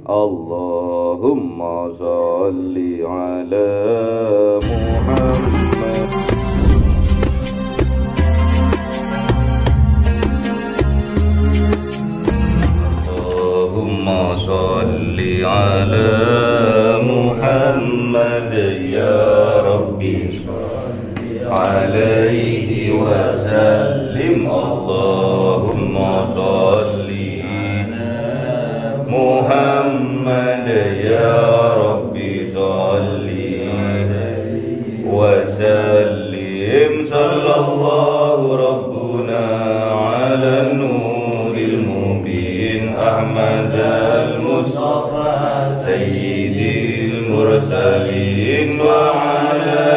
Allahumma sholli ala Muhammad. Allahumma sholli ala Muhammad ya Rabbi sholli alaihi wa sallim. Allahumma sholli ala Muhammad ya Rabbi sholli wa sallim. Sallallahu rabbuna ala nuril mubin Ahmad al-Mustafa sayyidil mursalin wa ala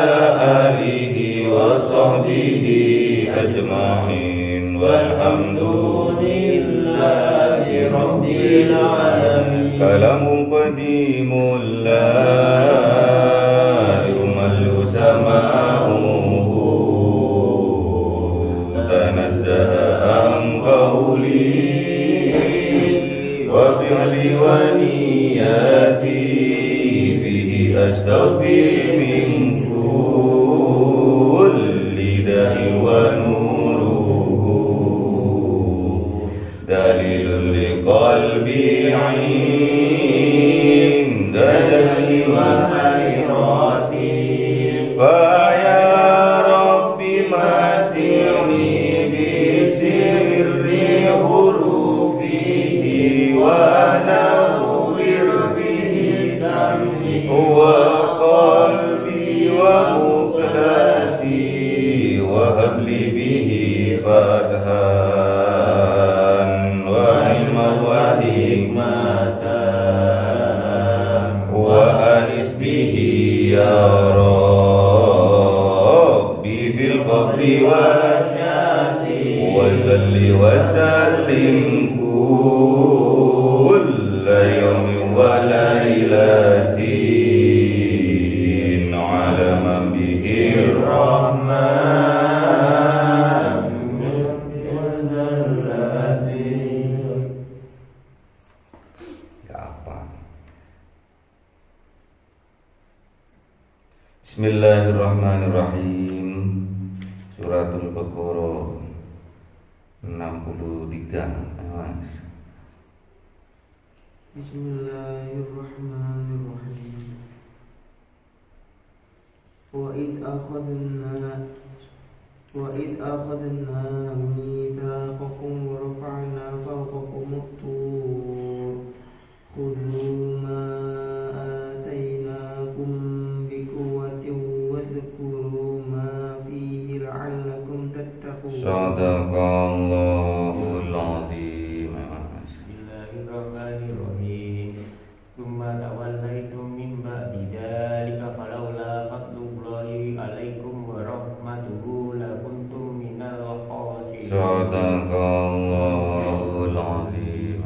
alihi wa sahbihi ajma'in walhamdulillahi rabbil alamin. Kalamun qadimul la yumallu sama'uhu tanazzaha an qawli wa fi'li wa niyati bihi astaghfi min kulli da'i wa nuruhu dalilun liqalbi 'inda dali wa hayrati. Fa ya Rabbi matini bi sirri hurufihi wa nawwir bihi sam'i wa qalbi wa muqlati wa habli bihi fadhan wa ilma wa hikmatan wa anis bihi ya Rabbi fil qabri wa syati wa salli wa sallim kulla yawmin wa laylatin ala man bihi rahman. Bismillahirrahmanirrahim. Suratul Baqarah 63. Mas. Bismillahirrahmanirrahim. Wa id akhadna mitsaqakum wa rafa'na fawqakum at-tur khudhu ma atainakum biquwwatin wadhkuru ma fihi la'allakum tattaqun. Sadaqallahul azim. Bismillahirrahmanirrahim. Tsumma tawallaitum min ba'di dzalika falawla fadlullahi 'alaikum wa rahmatuhu lakuntum minal khasirin. Sadaqallahul azim.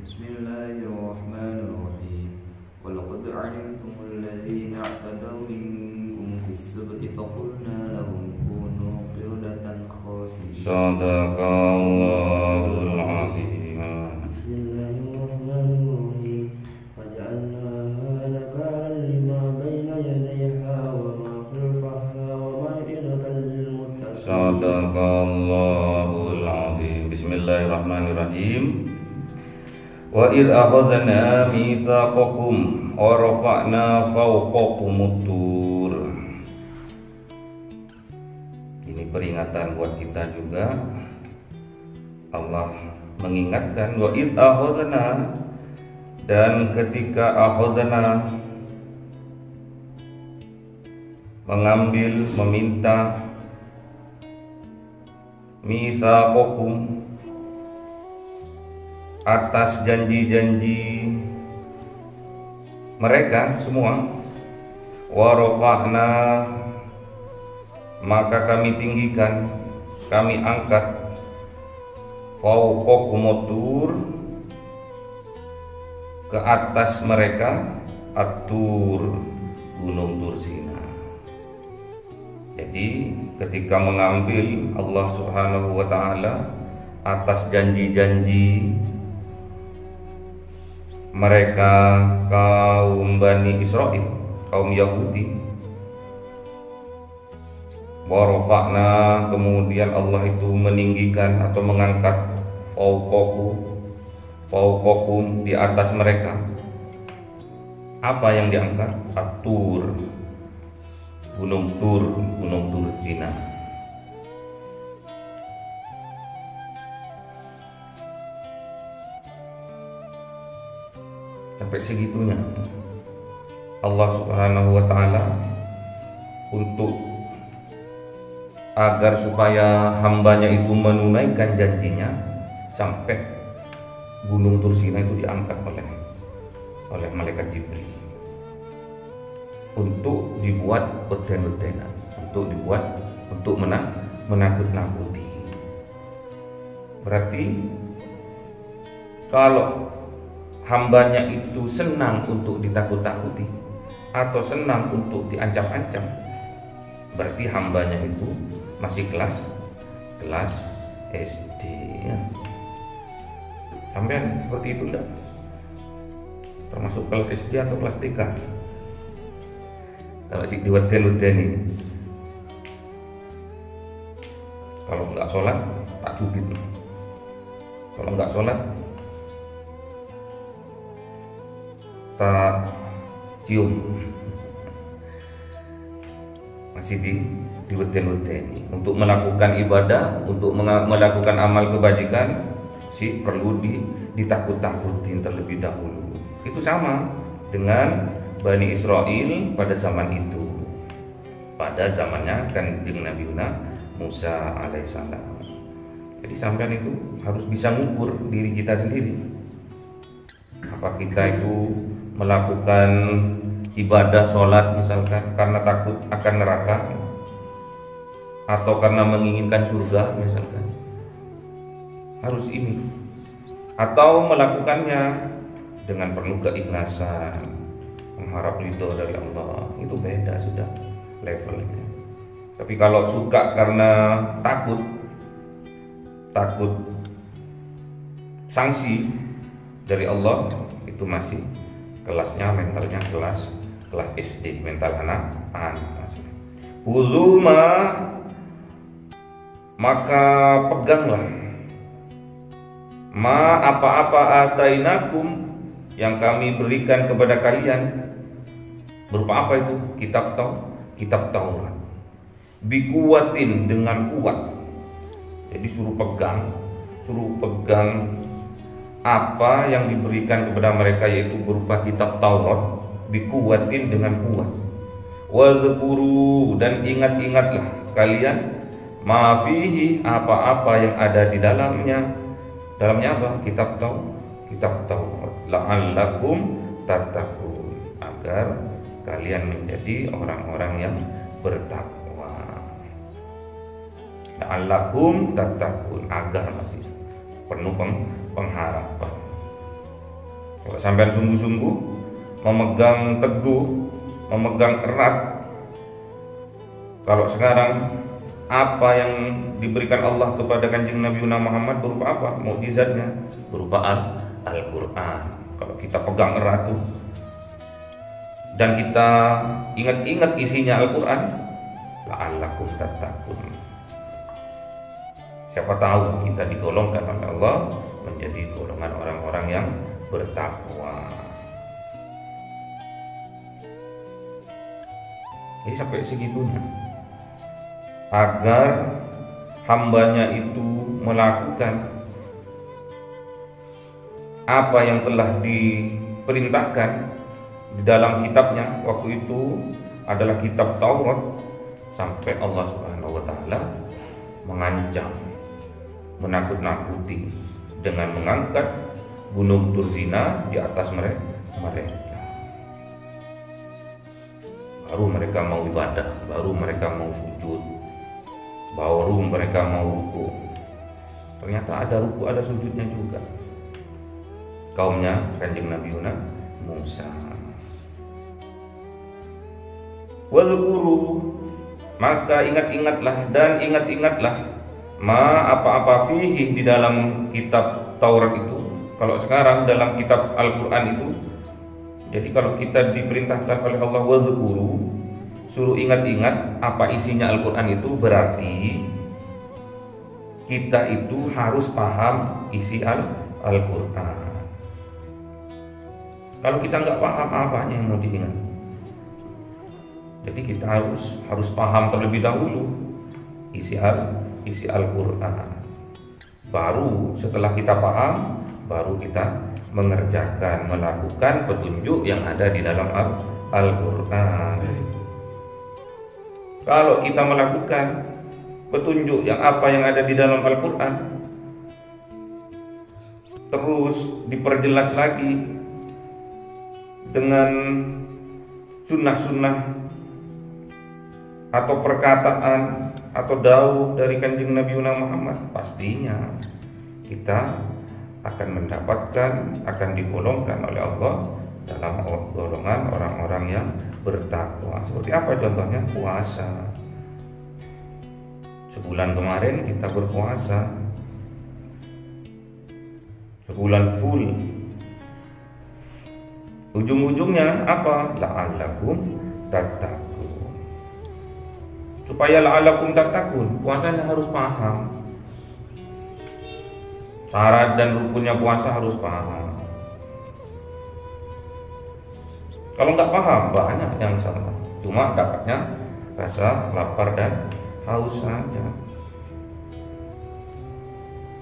Bismillahirrahmanirrahim. Wa laqad 'alimtumul ladzina i'tadaw minkum fis-sabti faqulna lahum kunu qiradatan khasi'in. Sadaqallahul azim. Bismillahirrahmanirrahim. Waja'alnaha nakalan lima baina yadayha wa ma khalfaha wa maw'izatan lil muttaqin. Sadaqallahul azim. Bismillahirrahmanirrahim. Wa id akhadna mitsaqakum wa rafa'na fawqakumut tur. Ini peringatan buat kita juga. Allah mengingatkan wa id akhadna, dan ketika akhadna mengambil, meminta mitsaqakum atas janji-janji mereka semua, wa rafa'na, maka kami tinggikan, kami angkat, fawqakumut tur, ke atas mereka, at-tur, gunung Tursina. Jadi ketika mengambil Allah Subhanahu wa ta'ala atas janji-janji mereka kaum Bani Israel, kaum Yahudi. Warofakna, kemudian Allah itu meninggikan atau mengangkat fauqakum, di atas mereka. Apa yang diangkat? At-Tur, gunung Tur Zina. Sampai segitunya Allah Subhanahu wa ta'ala untuk agar supaya hambanya itu menunaikan janjinya, sampai gunung Tur Zina itu diangkat oleh malaikat Jibril untuk dibuat beten-betenan, untuk menakut-nakuti. Berarti kalau hambanya itu senang untuk ditakut-takuti atau senang untuk diancam-ancam, berarti hambanya itu masih kelas SD ya. Sampean seperti itu enggak? Termasuk kelas SD atau kelas TK? Kalau si diweden-wedeni, kalau enggak sholat tak cubit, kalau enggak sholat tak cium, masih diweden-wedeni. Untuk melakukan ibadah, untuk melakukan amal kebajikan, si perlu ditakut-takutin terlebih dahulu. Itu sama dengan Bani Israel pada zaman itu, pada zamannya Kanjeng Nabi Musa alaihissalam. Jadi sampean itu harus bisa ngukur diri kita sendiri. Apa kita itu melakukan ibadah sholat misalkan karena takut akan neraka, atau karena menginginkan surga misalkan, harus ini, atau melakukannya dengan penuh keikhlasan, mengharap ridho dari Allah. Itu beda sudah levelnya. Tapi kalau suka karena takut sanksi dari Allah, itu masih kelasnya, mentalnya kelas SD, mental anak. Kuluma, maka peganglah, ma apa-apa atainakum, yang kami berikan kepada kalian. Berupa apa itu? Kitab Taurat. Bikuwatin, dengan kuat. Jadi suruh pegang apa yang diberikan kepada mereka, yaitu berupa kitab Taurat. Bikuwatin, dengan kuat. Wazkuru, dan ingat-ingatlah kalian, ma fihi, apa-apa yang ada di dalamnya. Dalamnya apa? Kitab Taurat. La'allakum tattaqun, agar kalian menjadi orang-orang yang bertakwa. La'allakum tattaqun, agar, masih penuh pengharapan. Kalau sampai sungguh-sungguh memegang teguh, memegang erat, kalau sekarang apa yang diberikan Allah kepada Kanjeng Nabi Muhammad berupa apa? Mukjizatnya berupa Al-Quran. Kalau kita pegang erat tuh dan kita ingat-ingat isinya Al-Quran, la'allakum tattaqun, siapa tahu kita digolongkan oleh Allah menjadi golongan orang-orang yang bertakwa. Jadi sampai segitunya, agar hambanya itu melakukan apa yang telah diperintahkan di dalam kitabnya. Waktu itu adalah kitab Taurat, sampai Allah Subhanahu wa ta'ala mengancam, menakut-nakuti dengan mengangkat gunung Tur Zina di atas mereka. Baru mereka mau ibadah, baru mereka mau sujud, baru mereka mau ruku. Ternyata ada ruku, ada sujudnya juga. Kaumnya Kanjeng Nabi Musa. Wazkuru, maka ingat-ingatlah dan ingat-ingatlah, ma apa-apa fihi, di dalam kitab Taurat itu, Kalau sekarang dalam kitab Al-Quran itu, jadi kalau kita diperintahkan oleh Allah wadhkuru, suruh ingat-ingat apa isinya Al-Quran itu, berarti kita itu harus paham isi Al-Quran. Kalau kita nggak paham, apanya yang mau diingat? Jadi kita harus paham terlebih dahulu isi Al-Quran. Baru setelah kita paham, baru kita mengerjakan, melakukan petunjuk yang ada di dalam Al-Quran. Kalau kita melakukan petunjuk yang ada di dalam Al-Quran, terus diperjelas lagi dengan sunnah-sunnah atau perkataan atau dawuh dari Kanjeng Nabi Muhammad, pastinya kita akan mendapatkan, akan digolongkan oleh Allah dalam golongan orang-orang yang bertakwa. Seperti apa contohnya? Puasa. Sebulan kemarin kita berpuasa, sebulan full. Ujung-ujungnya apa? La'allakum tattaqun. Supaya la'allakum tattaqun, puasanya harus paham. Syarat dan rukunnya puasa harus paham. Kalau nggak paham, banyak yang salah. Cuma dapatnya rasa lapar dan haus saja.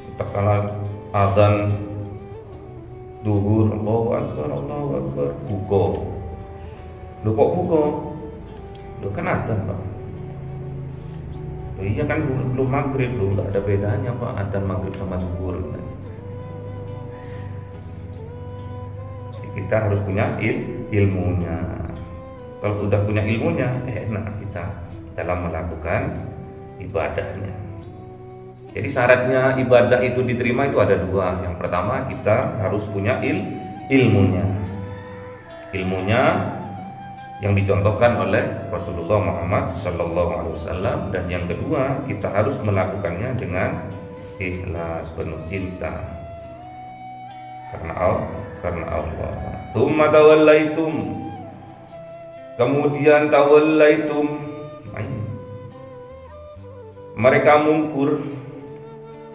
Kita kalau azan duhur, Allahu Akbar, buka. Lu kok buka? Lu kan adzan, Pak. Iya kan belum maghrib, lu nggak ada bedanya Pak, adzan maghrib sama duhur. Kita harus punya ilmunya. Kalau sudah punya ilmunya, enak kita dalam melakukan ibadahnya. Jadi syaratnya ibadah itu diterima itu ada dua. Yang pertama, kita harus punya ilmunya. Ilmunya yang dicontohkan oleh Rasulullah Muhammad SAW. Dan yang kedua, kita harus melakukannya dengan ikhlas, penuh cinta karena Allah. Tsumma tawallaitum, kemudian tawallaitum, mereka mungkur,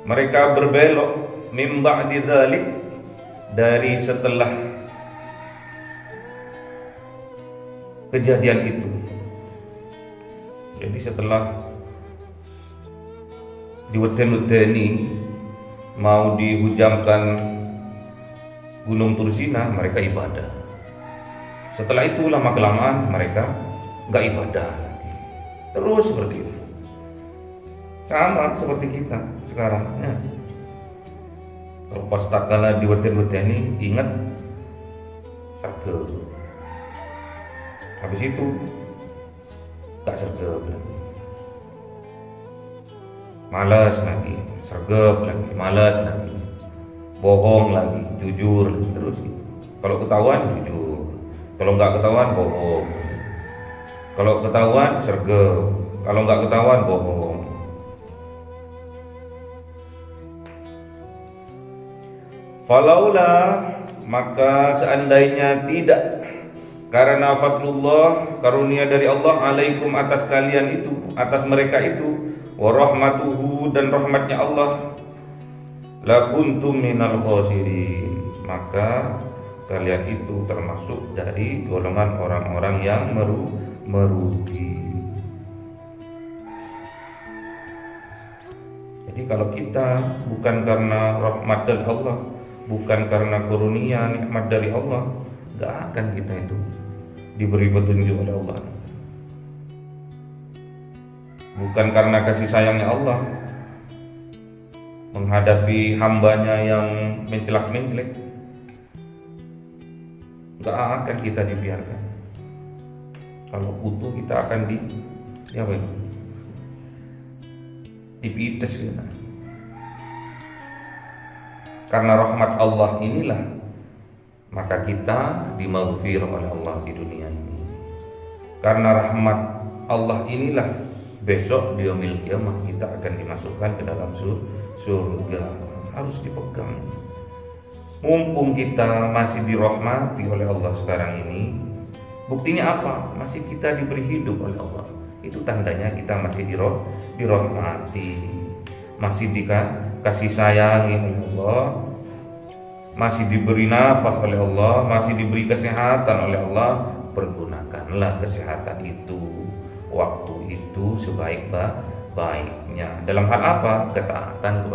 mereka berbelok, min ba'di dzalik, dari setelah kejadian itu. Jadi setelah diweden-wedeni mau dihujamkan Gunung Tursina, mereka ibadah. Setelah itu lama kelamaan mereka nggak ibadah lagi. Terus seperti itu. Sama seperti kita sekarang. Ya. Kalau pas tak kala diweden-wedeni, ingat sergap. Habis itu nggak sergap lagi. Malas lagi, sergap lagi, malas lagi. Bohong lagi, jujur terus gitu. Kalau ketahuan jujur, kalau nggak ketahuan bohong. Kalau ketahuan sergap, kalau nggak ketahuan bohong. Falaula, maka seandainya tidak, karena fadlullah, karunia dari Allah alaikum atas kalian itu, atas mereka itu, wa rahmatuhu, dan rahmatnya Allah, la kuntum minal khasirin, maka kalian itu termasuk dari golongan orang-orang yang merugi. Jadi kalau kita bukan karena rahmat dari Allah, bukan karena karunia nikmat dari Allah, gak akan kita itu diberi petunjuk oleh Allah. Bukan karena kasih sayangnya Allah menghadapi hambanya yang mencelak-mencelek, gak akan kita dibiarkan. Kalau utuh kita akan dipites ya. Karena rahmat Allah inilah, maka kita dimaghfir oleh Allah di dunia ini. Karena rahmat Allah inilah, besok di yaumil qiyamah kita akan dimasukkan ke dalam surga. Harus dipegang. Mumpung kita masih dirahmati oleh Allah sekarang ini, buktinya apa? Masih kita diberi hidup oleh Allah. Itu tandanya kita masih dirahmati, masih dikasih sayangi oleh Allah, masih diberi nafas oleh Allah, masih diberi kesehatan oleh Allah. Pergunakanlah kesehatan itu, waktu itu sebaik-baiknya. Dalam hal apa? Ketaatan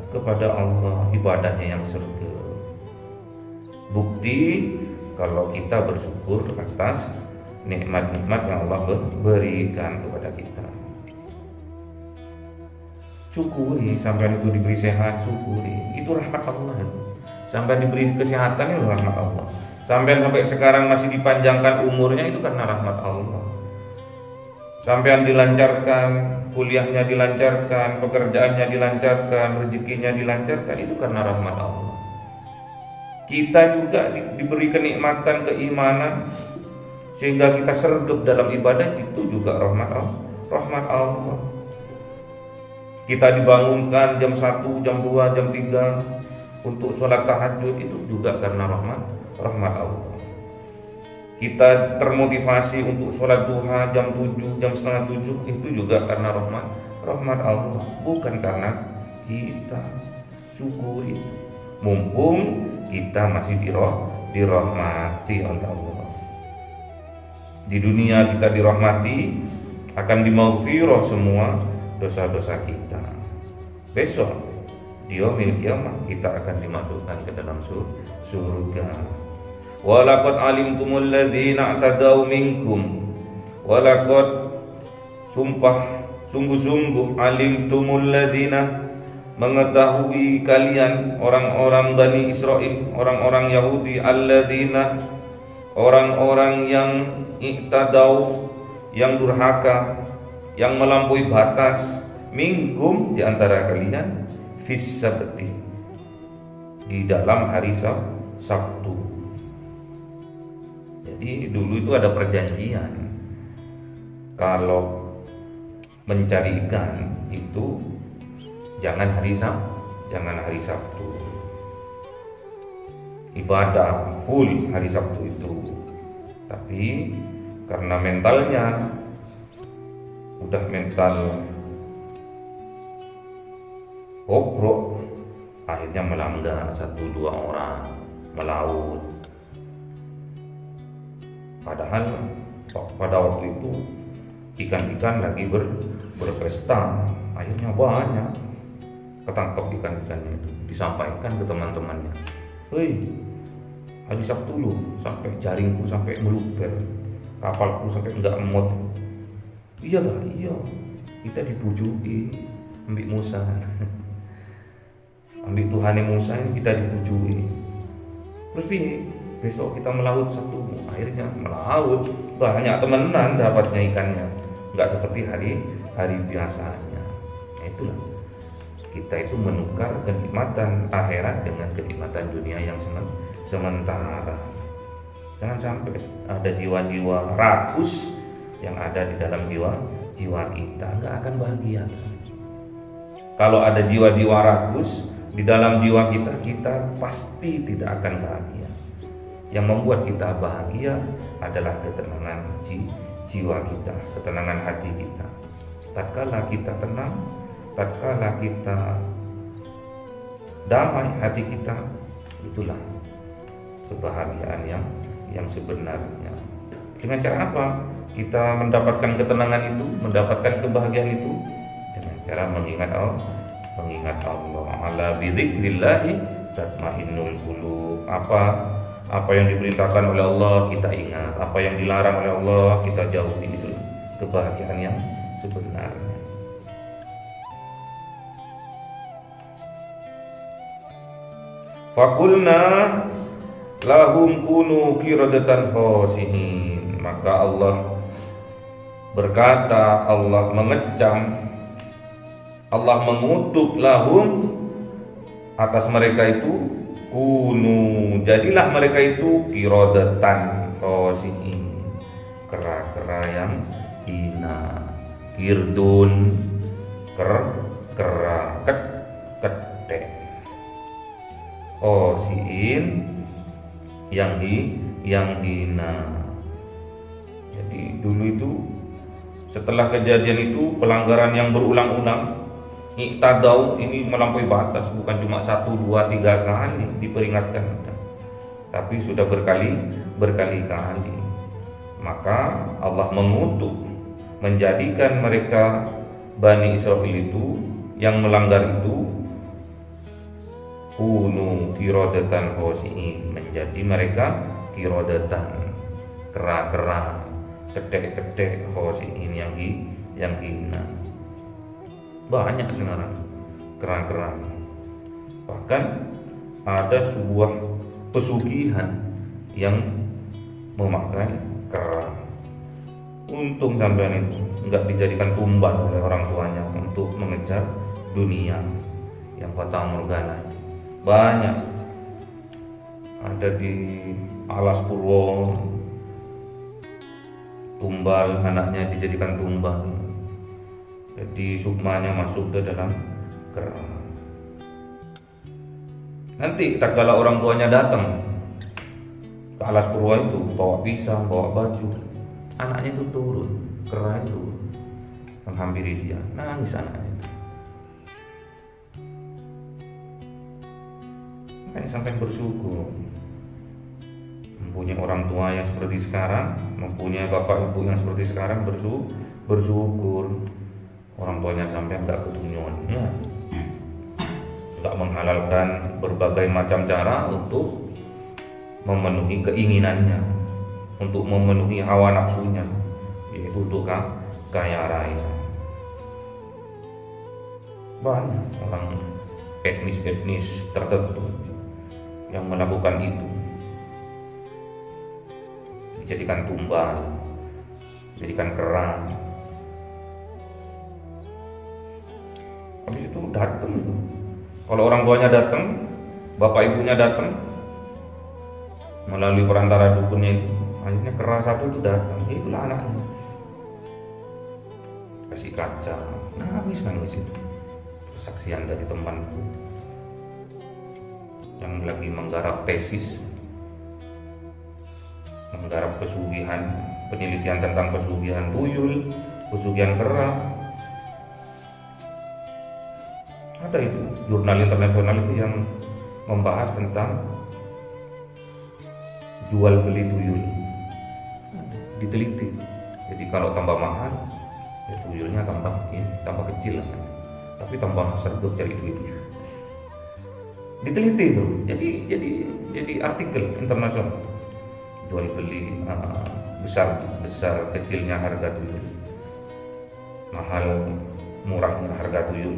kepada Allah, ibadahnya yang surga. Bukti kalau kita bersyukur atas nikmat-nikmat yang Allah berikan kepada kita. Syukuri, sampai itu diberi sehat, syukuri. Itu rahmat Allah. Sampai diberi kesehatan, itu rahmat Allah. Sampai sekarang masih dipanjangkan umurnya, itu karena rahmat Allah. Sampai dilancarkan, kuliahnya dilancarkan, pekerjaannya dilancarkan, rezekinya dilancarkan, itu karena rahmat Allah. Kita juga diberi kenikmatan keimanan sehingga kita sergap dalam ibadah, itu juga rahmat Allah. Kita dibangunkan jam 1, jam 2, jam 3 untuk sholat tahajud, itu juga karena rahmat Allah. Kita termotivasi untuk sholat duha jam 7, jam setengah 7, itu juga karena rahmat Allah, bukan karena kita. Syukuri mumpung kita masih dirahmati oleh Allah. Di dunia kita dirahmati, akan dimaghfirah semua dosa-dosa kita. Besok di yaumil qiyamah kita akan dimasukkan ke dalam surga. Walaqad alimtumul ladzina i'tadaw minkum. Walaqad sungguh-sungguh alimtumul ladzina, mengetahui kalian orang-orang Bani Israel, orang-orang Yahudi, alladzina, orang-orang yang i'tadaw, yang durhaka, yang melampaui batas, minkum, di antara kalian, fis sabti, di dalam hari Sabtu. Jadi dulu itu ada perjanjian, kalau mencari ikan itu jangan hari Sabtu. Ibadah full hari Sabtu itu. Tapi karena mentalnya udah mental bobrok, akhirnya melanggar 1-2 orang melaut. Padahal pada waktu itu ikan-ikan lagi berpesta, akhirnya banyak ketangkap ikan-ikannya itu, disampaikan ke teman-temannya, "Hei, hari Sabtu lu, sampai jaringku sampai meluber, kapalku sampai enggak emot." "Iya dah, iya, kita dipujuki ambil Musa." Ambil Tuhan Musa ini kita dipujuki. Terus besok kita melaut Sabtu, akhirnya melaut banyak temenan dapatnya ikannya, nggak seperti hari biasanya. Nah, itulah kita itu menukar kenikmatan akhirat dengan kenikmatan dunia yang sementara. Jangan sampai ada jiwa-jiwa rakus yang ada di dalam jiwa kita, nggak akan bahagia. Kalau ada jiwa-jiwa rakus di dalam jiwa kita pasti tidak akan bahagia. Yang membuat kita bahagia adalah ketenangan jiwa kita, ketenangan hati kita. Tatkala kita tenang, tatkala kita damai hati kita, itulah kebahagiaan yang sebenarnya. Dengan cara apa kita mendapatkan ketenangan itu, mendapatkan kebahagiaan itu? Dengan cara mengingat Allah. Ala bidzikrillahi tatmainnul qulub. Apa yang diperintahkan oleh Allah kita ingat, apa yang dilarang oleh Allah kita jauhi. Itu kebahagiaan yang sebenarnya. Fakulna lahum kunu qiradatan khasiin. Maka Allah berkata, Allah mengecam, Allah mengutuk lahum atas mereka itu, kunu, jadilah mereka itu qiradatan khasiin, kera-kera yang hina. Kirdun, kera, ketek. khosiin, yang hina. Jadi dulu itu setelah kejadian itu pelanggaran yang berulang-ulang, iktadau ini melampaui batas, bukan cuma 1, 2, 3 kali diperingatkan, tapi sudah berkali-kali. Maka Allah mengutuk, menjadikan mereka Bani Israil itu yang melanggar itu kunu kirodatan khosiin, menjadi mereka kirodatan, kera-kera, ketek-ketek, khosiin, yang hina. Banyak sekarang kera-kera. Bahkan ada sebuah pesugihan yang memakai kera. Untung sampean itu nggak dijadikan tumbal oleh orang tuanya untuk mengejar dunia yang fata morgana. Banyak ada di Alas Purwo, tumbal, anaknya dijadikan tumbal, jadi sukmanya masuk ke dalam kera. Nanti tak kala orang tuanya datang ke Alas Purwo itu bawa pisang, bawa baju, anaknya itu turun, kera itu menghampiri dia, nangis anaknya. Makanya sampai bersyukur mempunyai orang tua yang seperti sekarang, mempunyai bapak ibu yang seperti sekarang. Bersyukur orang tuanya sampai nggak ketunjuan, ya, nggak menghalalkan berbagai macam cara untuk memenuhi keinginannya, untuk memenuhi hawa nafsunya, yaitu untuk kaya raya. Banyak orang etnis tertentu yang melakukan itu, dijadikan tumbal, dijadikan kera. Habis itu datang itu, kalau orang tuanya datang, bapak ibunya datang, melalui perantara dukunnya itu, akhirnya kera satu itu datang, itulah anaknya, kasih kaca, nangis itu. Kesaksian dari temanku yang lagi menggarap tesis, menggarap pesugihan, penelitian tentang pesugihan tuyul, pesugihan kera. Ada itu jurnal internasional itu yang membahas tentang jual beli tuyul, diteliti. Jadi kalau tambah mahal, ya tuyulnya tambah kecil, tapi tambah sergap cari duit. Diteliti itu, jadi artikel internasional, jual beli, besar kecilnya harga tuyul, mahal murahnya harga tuyul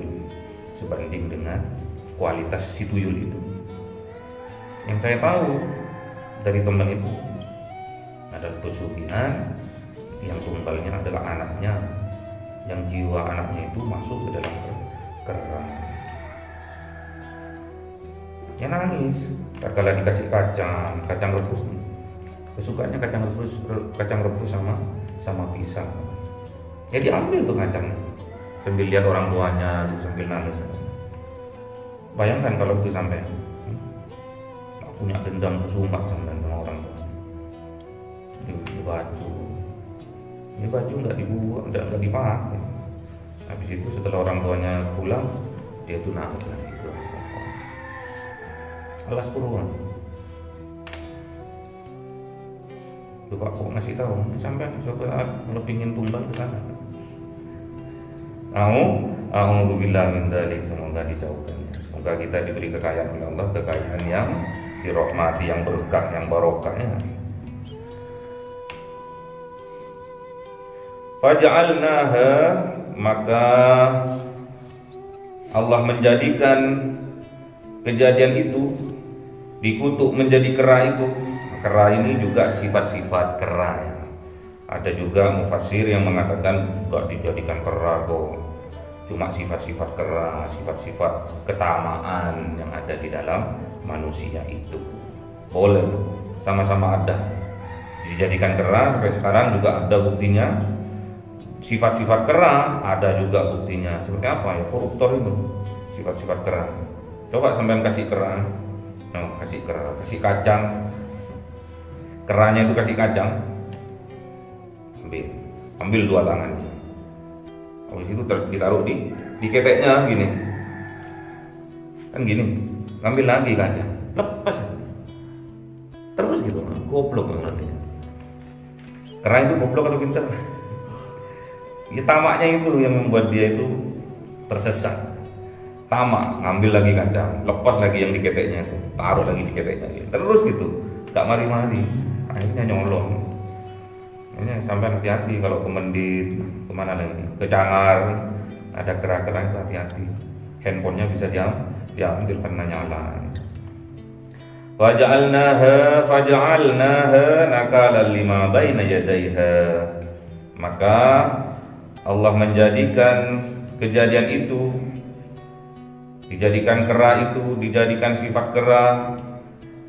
sebanding dengan kualitas si tuyul itu. Yang saya tahu dari teman itu ada pesugihan yang tumbalnya adalah anaknya, yang jiwa anaknya itu masuk ke dalam kera. Ya nangis kalau dikasih kacang rebus, kesukaannya kacang rebus sama pisang. Ya diambil tuh kacangnya, sambil lihat orang tuanya, sambil nangis. Bayangkan kalau itu sampai punya dendam kesumat sama orang tua. Ini baju nggak dibuang, nggak dipakai. Habis itu setelah orang tuanya pulang, dia tuh nangis lagi. Alas Purwo. Tuh Pak, kok ngasih tahu? Sampai suatu saat kalau pingin tumbal ke sana. A'udzubillahi min dzalik, semoga dijauhkan. Semoga kita diberi kekayaan oleh Allah, kekayaan yang dirahmati, yang berkah, yang barokahnya. Faja'alnaha, maka Allah menjadikan kejadian itu, dikutuk menjadi kera itu. Kera ini juga sifat-sifat kera ya. Ada juga mufassir yang mengatakan enggak dijadikan kera kok, cuma sifat-sifat kera, sifat-sifat ketamaan yang ada di dalam manusia itu. Boleh, sama-sama ada dijadikan kera. Sampai sekarang juga ada buktinya. Sifat-sifat kera ada juga buktinya. Seperti apa ya, koruptor itu sifat-sifat kera. Coba sampean kasih kera, kasih kacang. Keranya itu kasih kacang. Ambil 2 tangannya. Habis itu ditaruh di keteknya gini. Kan gini. Ngambil lagi kacang. Lepas. Terus gitu. Goblok ngerti. Kera itu goblok atau pintar? Ya tamaknya itu yang membuat dia itu tersesat. Tamak, ngambil lagi kacang, lepas lagi yang di keteknya itu, taruh lagi di keteknya. Terus gitu. Gak mari-mari. Akhirnya nyolong. Ini sampai hati-hati kalau ke mendit, kemana lagi, ke Cangar, ada kera-kera itu hati-hati. Handphonenya bisa diambil karena nyala. Faja'alnaha nakalan lima baina yadayha. Maka Allah menjadikan kejadian itu, dijadikan kera itu, dijadikan sifat kera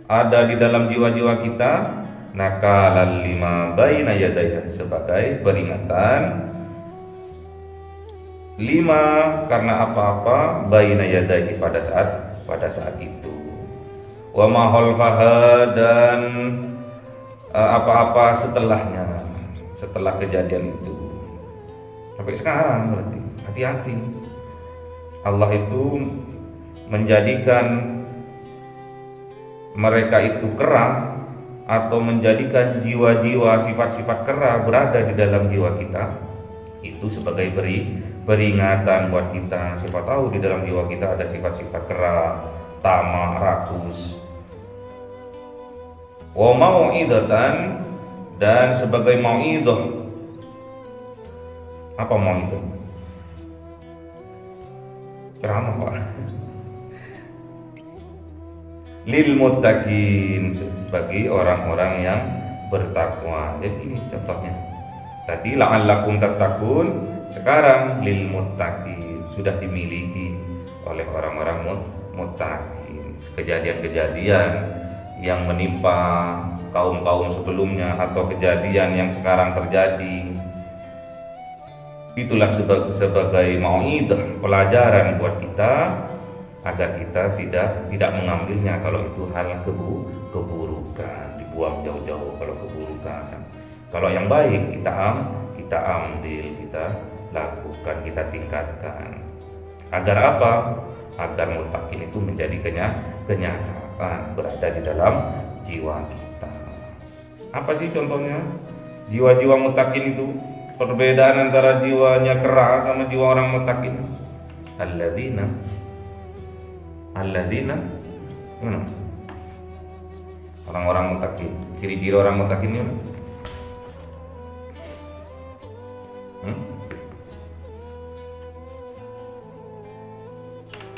ada di dalam jiwa-jiwa kita, nakalan lima baina yadayha, sebagai peringatan. 5 karena apa-apa baina yadayhi, pada saat itu. Wa ma khalfaha, dan apa-apa setelahnya, setelah kejadian itu. Sampai sekarang berarti hati-hati. Allah itu menjadikan mereka itu kera, atau menjadikan jiwa-jiwa sifat-sifat kera berada di dalam jiwa kita, itu sebagai peringatan buat kita. Siapa tahu di dalam jiwa kita ada sifat-sifat kera, tamak, rakus. Wa mau'idatan, dan sebagai mau'idah. Apa mau'idah? Ceramah Pak. Lil muttaqin, bagi orang-orang yang bertakwa. Jadi ini contohnya. Tadi la'allakum tattaqun, sekarang lil muttaqin, sudah dimiliki oleh orang-orang muttaqin. Kejadian-kejadian yang menimpa kaum-kaum sebelumnya atau kejadian yang sekarang terjadi, itulah sebagai mau'idah, pelajaran buat kita agar kita tidak mengambilnya kalau itu hal keburukan, dibuang jauh-jauh kalau keburukan. Kalau yang baik kita ambil, kita lakukan, kita tingkatkan. Agar apa? Agar muttaqin itu menjadi kenyataan, berada di dalam jiwa kita. Apa sih contohnya? Jiwa-jiwa muttaqin itu, perbedaan antara jiwanya kera sama jiwa orang muttaqin. Alladzina orang-orang muttaqin. Ciri-ciri orang muttaqin ini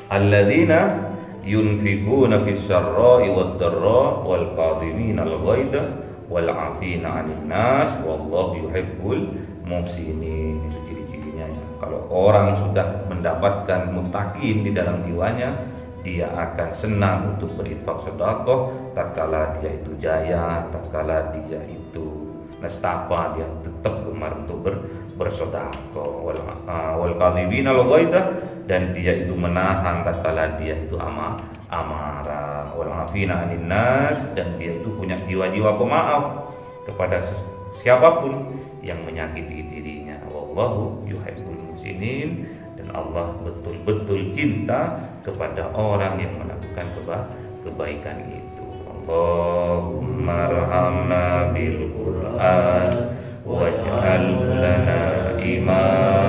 alladzina yunfikuna fis sarra'i wad dharra wal qadhimina al ghaidha wal 'afina 'anil nas wallahu yuhibbul muhsinin. Itu ciri-cirinya. Kalau orang sudah mendapatkan muttaqin di dalam jiwanya, dia akan senang untuk berinfak sedekah tatkala dia itu jaya, tatkala dia itu nestapa, dia tetap gemar untuk bersedekah. Wal qadhibina al ghaidha, dan dia itu menahan tatkala dia itu amarah. Wal afina 'anil nas, dan dia itu punya jiwa-jiwa pemaaf kepada siapapun yang menyakiti dirinya. Wallahu yuhibbul muhsinin, dan Allah betul-betul cinta kepada orang yang melakukan kebaikan itu. Allahumma arhamna bil Qur'an waj'al lana imam